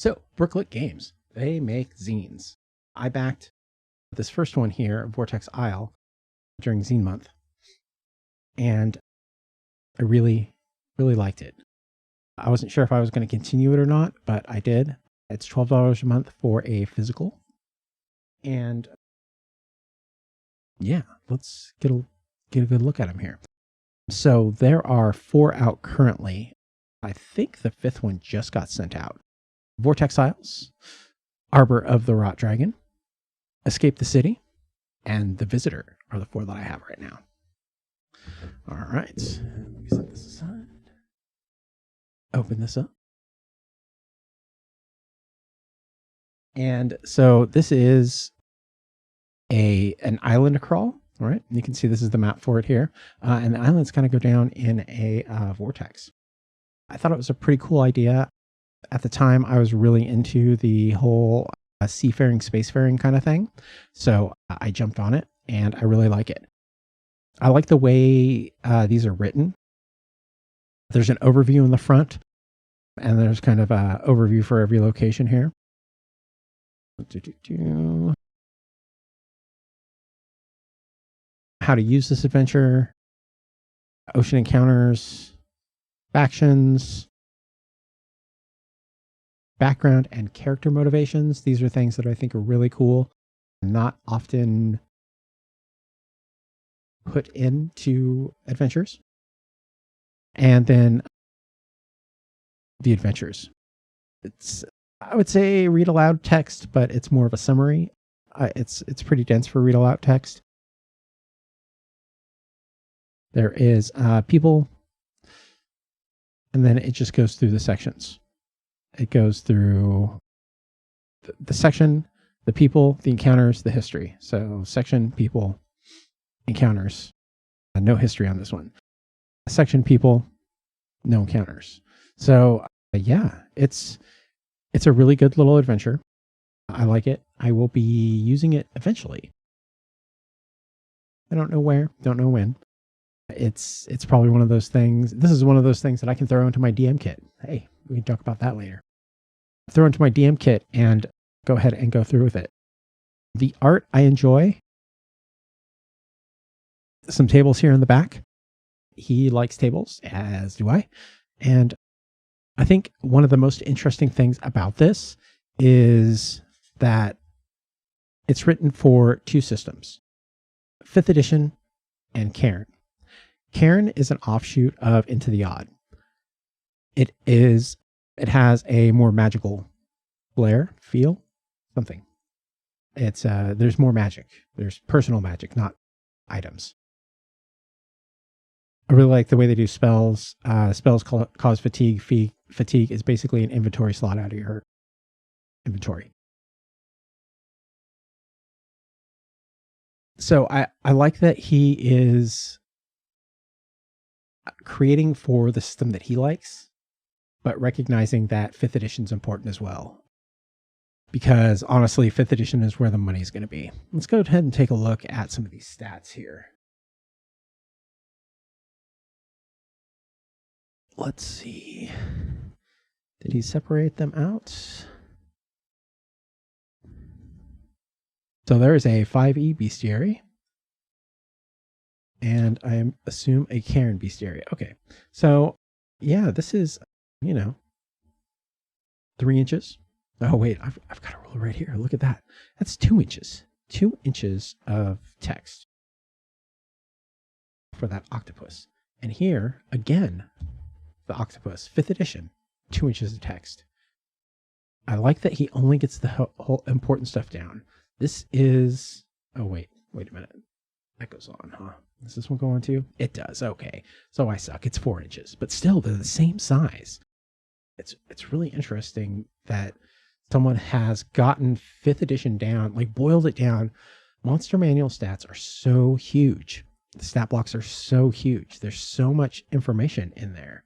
So, Brooklet Games, they make zines. I backed this first one here, Vortex Isle, during Zine Month, and I really, really liked it. I wasn't sure if I was going to continue it or not, but I did. It's $12 a month for a physical. And yeah, let's get a good look at them here. So there are 4 out currently. I think the 5th one just got sent out. Vortex Isles, Arbor of the Rot Dragon, Escape the City, and The Visitor are the 4 that I have right now. All right, let me set this aside. Open this up. And so this is an island crawl. All right, you can see this is the map for it here. And the islands kind of go down in a vortex. I thought it was a pretty cool idea. At the time, I was really into the whole seafaring, spacefaring kind of thing. So I jumped on it, and I really like it. I like the way these are written. There's an overview in the front, and there's kind of an overview for every location here. How to use this adventure, ocean encounters, factions, background and character motivations. These are things that I think are really cool, not often put into adventures. And then the adventures. It's, I would say, read aloud text, but it's more of a summary. It's pretty dense for read aloud text. There is people, and then it just goes through the sections. It goes through the section, the people, the encounters, the history. So section, people, encounters. No history on this one. Section, people, no encounters. So yeah, it's a really good little adventure. I like it. I will be using it eventually. I don't know where, don't know when. It's probably one of those things. This is one of those things that I can throw into my DM kit. Hey, we can talk about that later. Throw into my DM kit and go ahead and go through with it. The art I enjoy. Some tables here in the back. He likes tables, as do I. And I think one of the most interesting things about this is that it's written for 2 systems, 5th edition and Cairn. Cairn is an offshoot of Into the Odd. It has a more magical flair, feel, something. It's there's more magic. There's personal magic, not items. I really like the way they do spells. Spells cause fatigue. Fatigue is basically an inventory slot out of your inventory. So I like that he is creating for the system that he likes, but recognizing that 5th edition is important as well. Because honestly, 5th edition is where the money is going to be. Let's go ahead and take a look at some of these stats here. Let's see. Did he separate them out? So there is a 5e bestiary. And I assume a Cairn bestiary. Okay. So yeah, this is, 3 inches. Oh wait, I've got a ruler right here. Look at that. That's 2 inches. 2 inches of text for that octopus. And here, again, the octopus, 5th edition, 2 inches of text. I like that he only gets the whole important stuff down. This is, oh wait a minute. That goes on, huh? Does this one go on too? It does. Okay. So I suck. It's 4 inches, but still they're the same size. It's really interesting that someone has gotten 5th edition down, like boiled it down. Monster Manual stats are so huge. The stat blocks are so huge. There's so much information in there.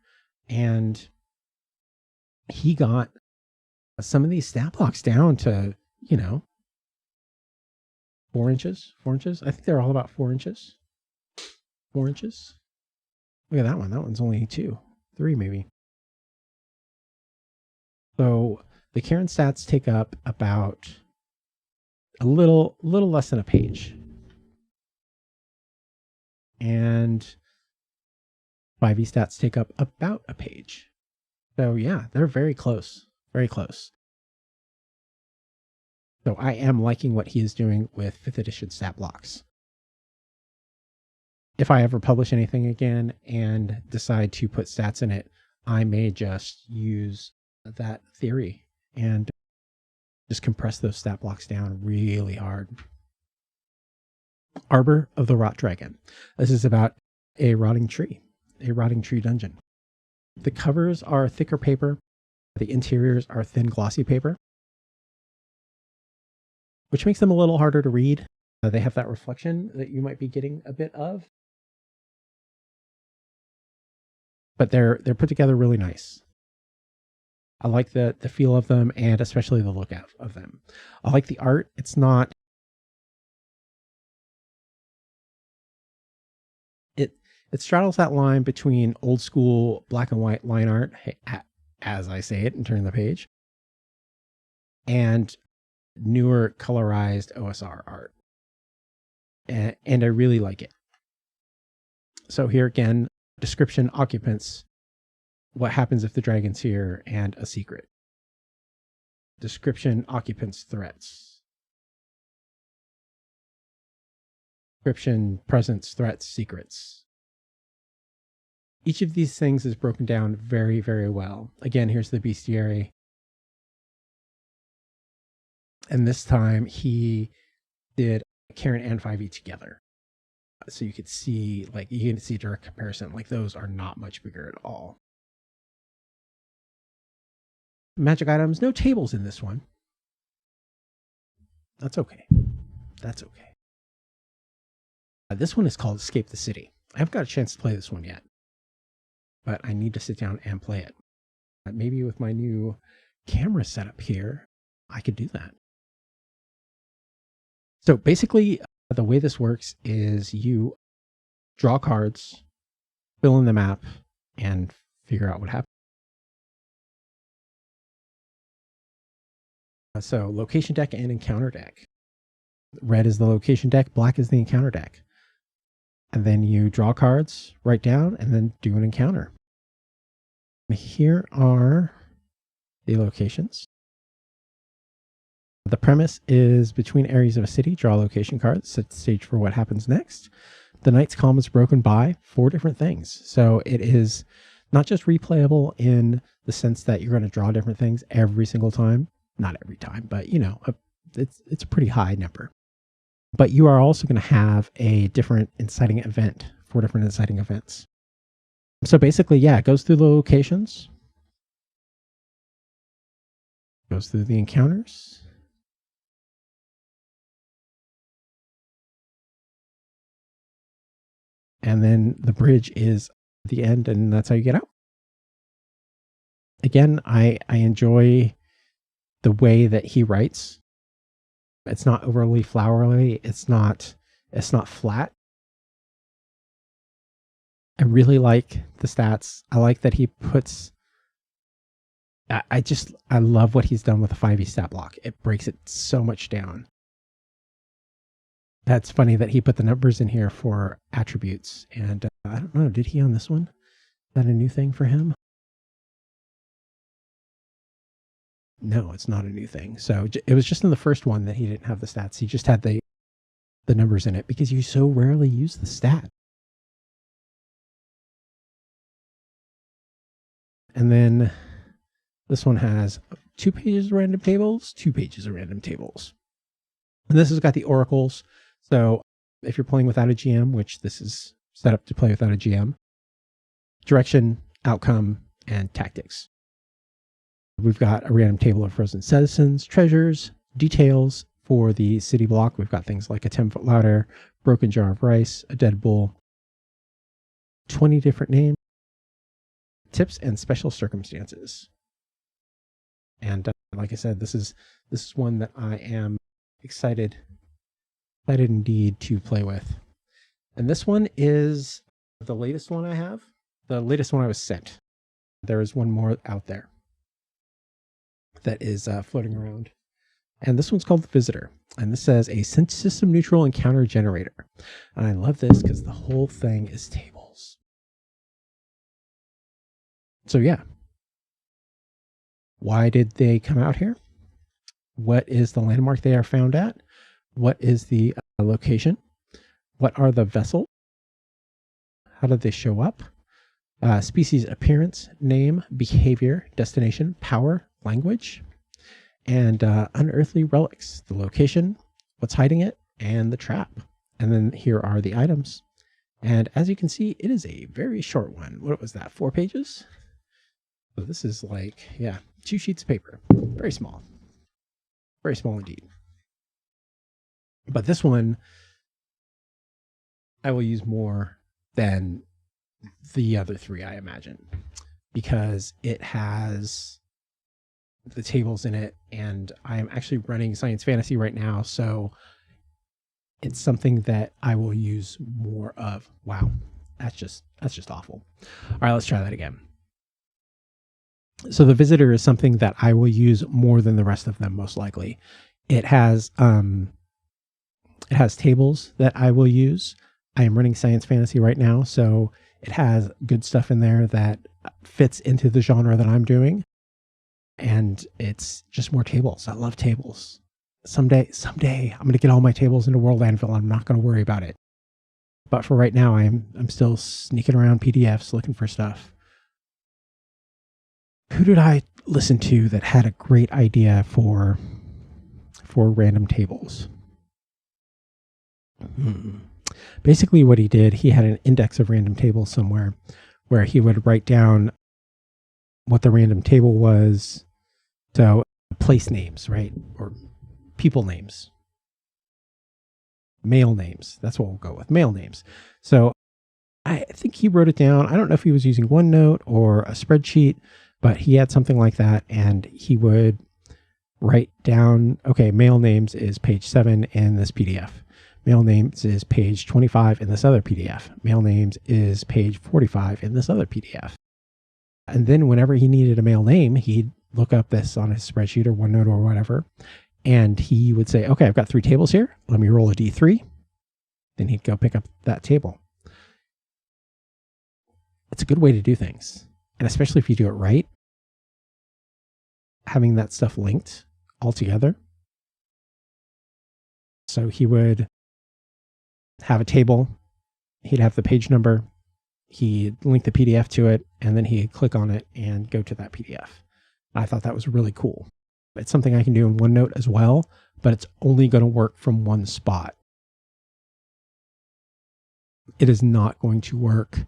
And he got some of these stat blocks down to, 4 inches. 4 inches. I think they're all about 4 inches. 4 inches. Look at that one. That one's only 2, 3 maybe. So The Karen stats take up about a little less than a page. And 5e stats take up about a page. So yeah, they're very close, very close. So I am liking what he is doing with 5th edition stat blocks. If I ever publish anything again and decide to put stats in it, I may just use that theory and just compress those stat blocks down really hard. Arbor of the Rot Dragon. This is about a rotting tree dungeon. The covers are thicker paper. The interiors are thin, glossy paper, which makes them a little harder to read. They have that reflection that you might be getting a bit of, but they're put together really nice. I like the feel of them, and especially the look of them. I like the art. It straddles that line between old school black and white line art, as I say it and turn the page, and newer colorized OSR art. And I really like it. So here again, description, occupants, what happens if the dragon's here, and a secret. Description, occupants, threats. Description, presence, threats, secrets. Each of these things is broken down very, very well. Again, here's the bestiary. And this time he did Karen and 5e together. So you could see, you can see a direct comparison. Those are not much bigger at all. Magic items, no tables in this one. That's okay. That's okay. This one is called Escape the City. I haven't got a chance to play this one yet, but I need to sit down and play it. Maybe with my new camera setup here, I could do that. So basically, the way this works is you draw cards, fill in the map, and figure out what happens. So location deck and encounter deck. Red is the location deck, black is the encounter deck. And then you draw cards, write down, and then do an encounter. Here are the locations. The premise is between areas of a city, draw a location card, set the stage for what happens next. The Knight's Calm is broken by 4 different things. So it is not just replayable in the sense that you're going to draw different things every single time. Not every time, but it's a pretty high number. But you are also going to have a different inciting event, 4 different inciting events. So basically, yeah, it goes through the locations, goes through the encounters, and then the bridge is the end, and that's how you get out. Again, I enjoy the way that he writes. It's not overly flowery. It's not flat. I really like the stats. I like that he puts, I love what he's done with the 5e stat block. It breaks it so much down. That's funny that he put the numbers in here for attributes. And I don't know, did he on this one? Is that a new thing for him? No, it's not a new thing. So it was just in the first one that he didn't have the stats. He just had the numbers in it because you so rarely use the stat. And then this one has 2 pages of random tables, 2 pages of random tables. And this has got the oracles. So if you're playing without a GM, which this is set up to play without a GM, direction, outcome, and tactics. We've got a random table of frozen citizens, treasures, details for the city block. We've got things like a 10-foot ladder, broken jar of rice, a dead bull, 20 different names, tips, and special circumstances. And like I said, this is one that I am excited indeed to play with. And this one is the latest one I have, the latest one I was sent. There is one more out there. that is floating around. And this one's called the Visitor. And this says a system neutral encounter generator. And I love this because the whole thing is tables. So yeah. Why did they come out here? What is the landmark they are found at? What is the location? What are the vessels? How did they show up? Species appearance, name, behavior, destination, power, language, and unearthly relics, the location, what's hiding it, and the trap. And then here are the items. And as you can see, it is a very short one. What was that, 4 pages? So this is like, yeah, 2 sheets of paper. Very small. Very small indeed. But this one, I will use more than the other 3, I imagine, because it has the tables in it, and I am actually running Science Fantasy right now, so it's something that I will use more of. Wow, that's just awful. All right, let's try that again. So the Visitor is something that I will use more than the rest of them, most likely. It has tables that I will use. I am running Science Fantasy right now, so it has good stuff in there that fits into the genre that I'm doing. And it's just more tables. I love tables. Someday, I'm going to get all my tables into World Anvil. I'm not going to worry about it. But for right now, I'm still sneaking around PDFs looking for stuff. Who did I listen to that had a great idea for random tables? Basically what he did, he had an index of random tables somewhere where he would write down what the random table was. So place names, right? Or people names. Male names. That's what we'll go with. Male names. So I think he wrote it down. I don't know if he was using OneNote or a spreadsheet, but he had something like that, and he would write down, okay, male names is page 7 in this PDF. Male names is page 25 in this other PDF. Male names is page 45 in this other PDF. And then whenever he needed a male name, he'd look up this on his spreadsheet or OneNote or whatever, and he would say, okay, I've got 3 tables here. Let me roll a D3. Then he'd go pick up that table. It's a good way to do things. And especially if you do it right, having that stuff linked all together. So he would have a table, he'd have the page number, he'd link the PDF to it, and then he'd click on it and go to that PDF. I thought that was really cool. It's something I can do in OneNote as well, but it's only going to work from one spot. It is not going to work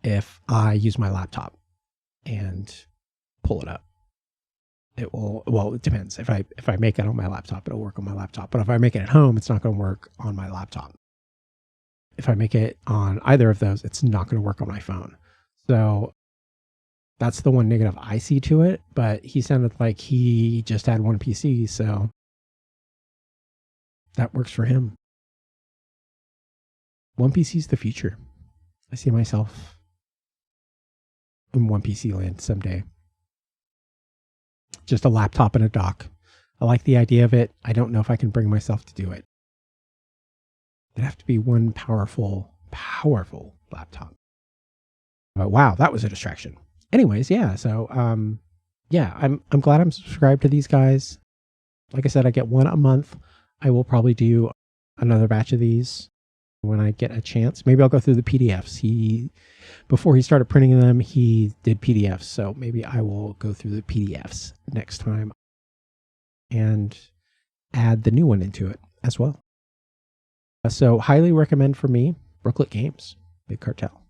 if I use my laptop and pull it up. It will, well, it depends. If I make it on my laptop, it'll work on my laptop. But if I make it at home, it's not going to work on my laptop. If I make it on either of those, it's not going to work on my phone. So that's the one negative I see to it. But he sounded like he just had one PC, so that works for him. One PC is the future. I see myself in one PC land someday. Just a laptop and a dock. I like the idea of it. I don't know if I can bring myself to do it. It'd have to be one powerful laptop. But wow, that was a distraction. Anyways, yeah. So, yeah, I'm glad I'm subscribed to these guys. Like I said, I get one a month. I will probably do another batch of these when I get a chance. Maybe I'll go through the PDFs. Before he started printing them, he did PDFs. So maybe I will go through the PDFs next time and add the new one into it as well. So highly recommend for me, Brooklet Games, Big Cartel.